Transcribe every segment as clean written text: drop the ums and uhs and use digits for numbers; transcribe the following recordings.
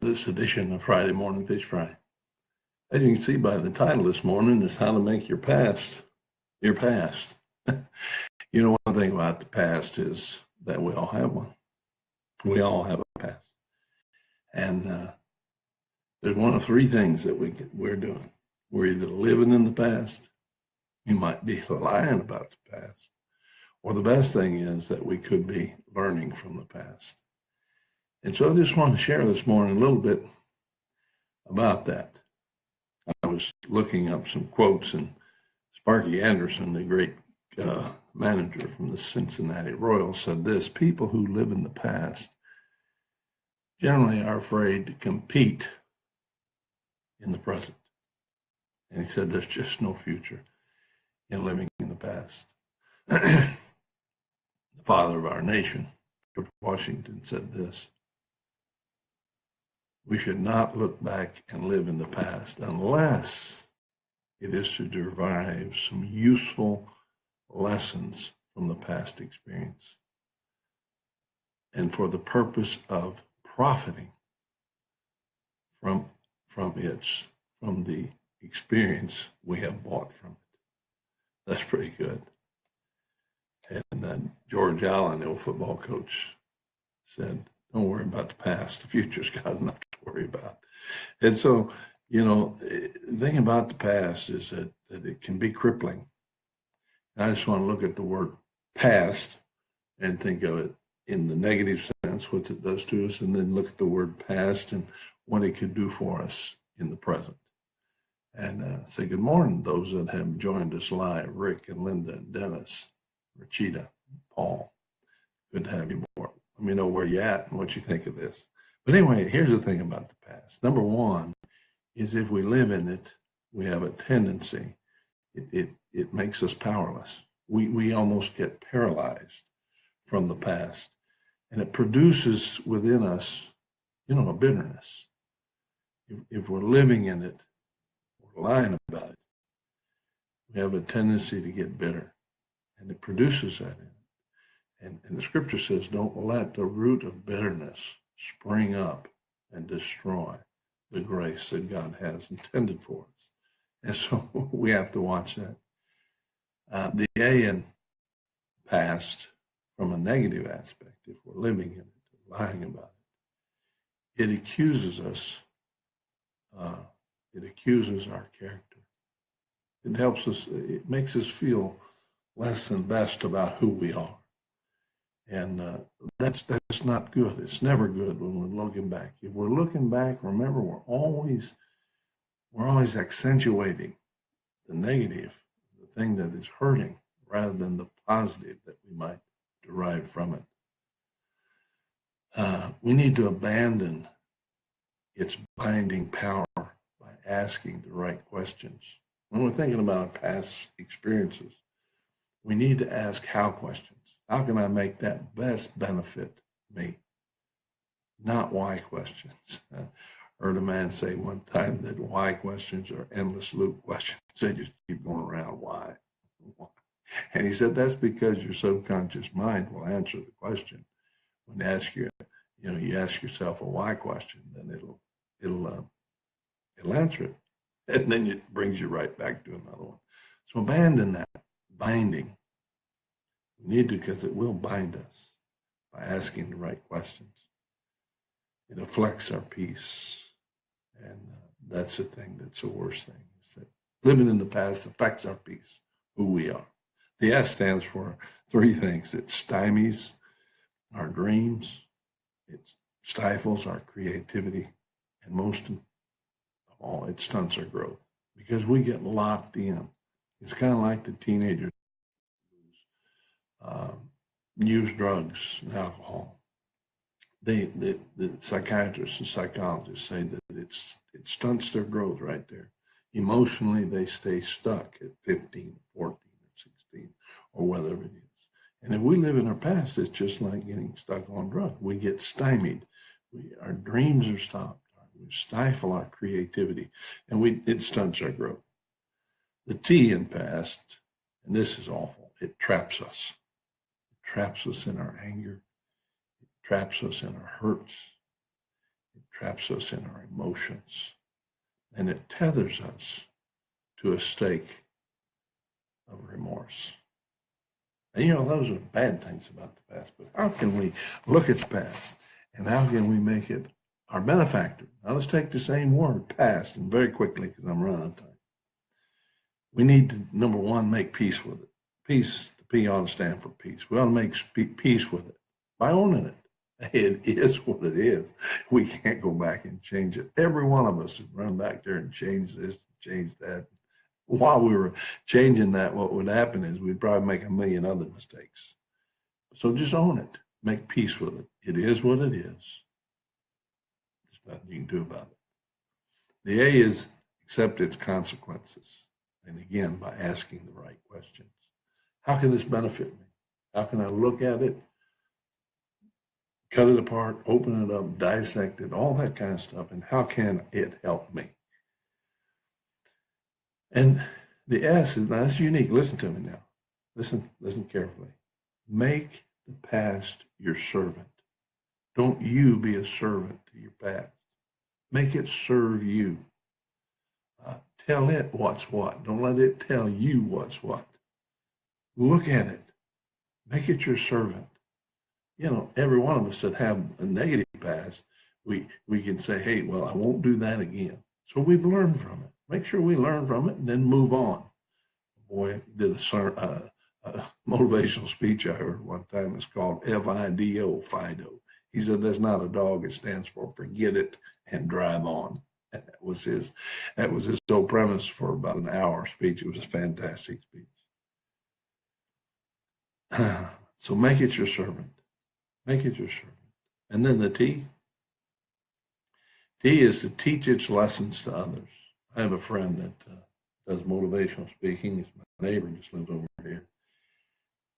this edition of Friday Morning Fish Fry. As you can see by the title this morning, is how to make your past your past. One thing about the past is that we all have one. We all have a past. And there's one of three things that we're doing. We're either living in the past, we might be lying about the past, or the best thing is that we could be learning from the past. And so I just want to share this morning a little bit about that. I was looking up some quotes, and Sparky Anderson, the great manager from the Cincinnati Royals, said this: people who live in the past generally are afraid to compete in the present. And he said there's just no future in living in the past. The father of our nation, George Washington, said this: we should not look back and live in the past unless it is to derive some useful lessons from the past experience and for the purpose of profiting from the experience we have bought from it. That's pretty good. And George Allen, the old football coach, said, don't worry about the past. The future's got enough to worry about. And so, the thing about the past is that it can be crippling. I just want to look at the word past and think of it in the negative sense, what it does to us, and then look at the word past and what it could do for us in the present. And say good morning to those that have joined us live: Rick and Linda and Dennis, Rachita, Paul. Good to have you aboard. Let me know where you're at and what you think of this. But anyway, here's the thing about the past. Number one is if we live in it, we have a tendency. It makes us powerless. We almost get paralyzed from the past. And it produces within us, a bitterness. If we're living in it, we're lying about it, we have a tendency to get bitter. And it produces that in it. And the scripture says, don't let the root of bitterness spring up and destroy the grace that God has intended for us. And so we have to watch that. The A in past, from a negative aspect, if we're living in it, lying about it, it accuses us. It accuses our character. It helps us, it makes us feel less than best about who we are. And that's not good. It's never good when we're looking back. If we're looking back, remember, we're always accentuating the negative, the thing that is hurting, rather than the positive that we might derive from it. We need to abandon its binding power by asking the right questions. When we're thinking about past experiences, we need to ask how questions. How can I make that best benefit me? Not why questions. Heard a man say one time that why questions are endless loop questions. They just keep going around. Why? And he said that's because your subconscious mind will answer the question. When you ask yourself a why question, then it'll answer it, and then it brings you right back to another one. So abandon that binding. We need to, because it will bind us by asking the right questions. It affects our peace. And that's the thing that's the worst thing, is that living in the past affects our peace, who we are. The S stands for three things. It stymies our dreams, it stifles our creativity, and most of all, it stunts our growth because we get locked in. It's kind of like the teenagers use drugs and alcohol. The psychiatrists and psychologists say that it stunts their growth right there. Emotionally, they stay stuck at 15, 14, or 16, or whatever it is. And if we live in our past, it's just like getting stuck on drugs. We get stymied. Our dreams are stopped. We stifle our creativity, and it stunts our growth. The T in past, and this is awful, it traps us. It traps us in our anger. It traps us in our hurts. It traps us in our emotions, and it tethers us to a stake of remorse. And you know, those are bad things about the past, but how can we look at the past and how can we make it our benefactor? Now let's take the same word, past, and very quickly because I'm running out of time. We need to, number one, make peace with it. Peace, the P ought to stand for peace. We ought to make peace with it by owning it. It is what it is. We can't go back and change it. Every one of us would run back there and change this, change that. While we were changing that, what would happen is we'd probably make a million other mistakes. So just own it. Make peace with it. It is what it is. There's nothing you can do about it. The A is accept its consequences. And again, by asking the right questions. How can this benefit me? How can I look at it, cut it apart, open it up, dissect it, all that kind of stuff, and how can it help me? And the S is, now that's unique. Listen to me now. Listen carefully. Make the past your servant. Don't you be a servant to your past. Make it serve you. Tell it what's what. Don't let it tell you what's what. Look at it. Make it your servant. You know, every one of us that have a negative past, we can say, hey, well, I won't do that again. So we've learned from it. Make sure we learn from it and then move on. Boy, did a motivational speech I heard one time. It's called FIDO, FIDO. He said, that's not a dog. It stands for forget it and drive on. And that was his whole premise for about an hour speech. It was a fantastic speech. So make it your servant. Make it your servant. And then the T. T is to teach its lessons to others. I have a friend that does motivational speaking. He's my neighbor, just lives over here.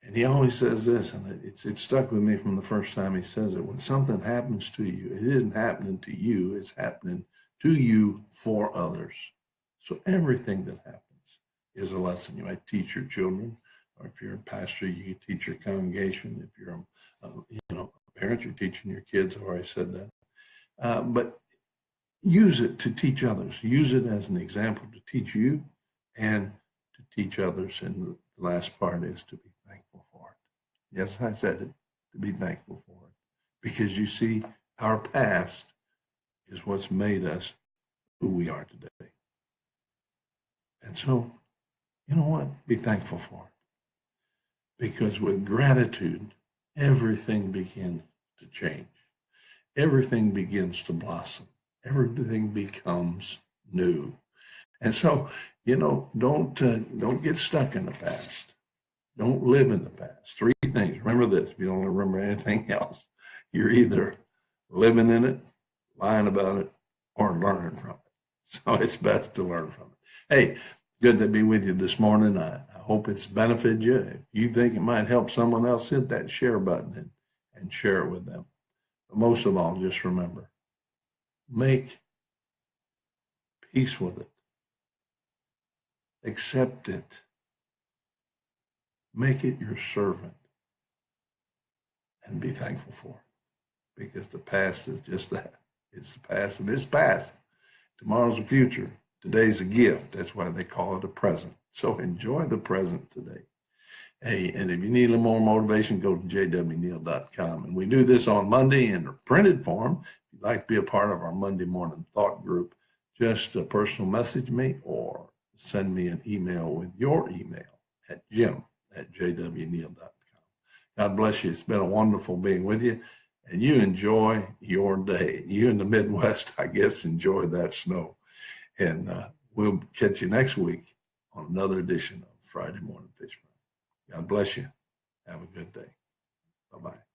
And he always says this, and it's stuck with me from the first time he says it. When something happens to you, it isn't happening to you, it's happening to you for others. So everything that happens is a lesson. You might teach your children, or if you're a pastor, you can teach your congregation. If you're a parent, you're teaching your kids. I've already said that. But use it to teach others. Use it as an example to teach you and to teach others. And the last part is to be thankful for it. Yes, I said it, to be thankful for it. Because you see, our past is what's made us who we are today. And so, you know what? Be thankful for it. Because with gratitude, everything begins to change. Everything begins to blossom. Everything becomes new. And so, don't get stuck in the past. Don't live in the past. Three things. Remember this. If you don't remember anything else, you're either living in it, lying about it, or learning from it. So it's best to learn from it. Hey, good to be with you this morning. I hope it's benefited you. If you think it might help someone else, hit that share button and share it with them. But most of all, just remember, make peace with it. Accept it. Make it your servant. And be thankful for it. Because the past is just that. It's the past and it's past. Tomorrow's the future. Today's a gift. That's why they call it a present. So enjoy the present today. Hey, and if you need a little more motivation, go to jwneal.com. And we do this on Monday in a printed form. If you'd like to be a part of our Monday morning thought group, just personal message me or send me an email with your email at jim@jwneal.com. God bless you. It's been a wonderful being with you. And you enjoy your day. You in the Midwest, I guess, enjoy that snow. And we'll catch you next week on another edition of Friday Morning Fish Fry. God bless you. Have a good day. Bye-bye.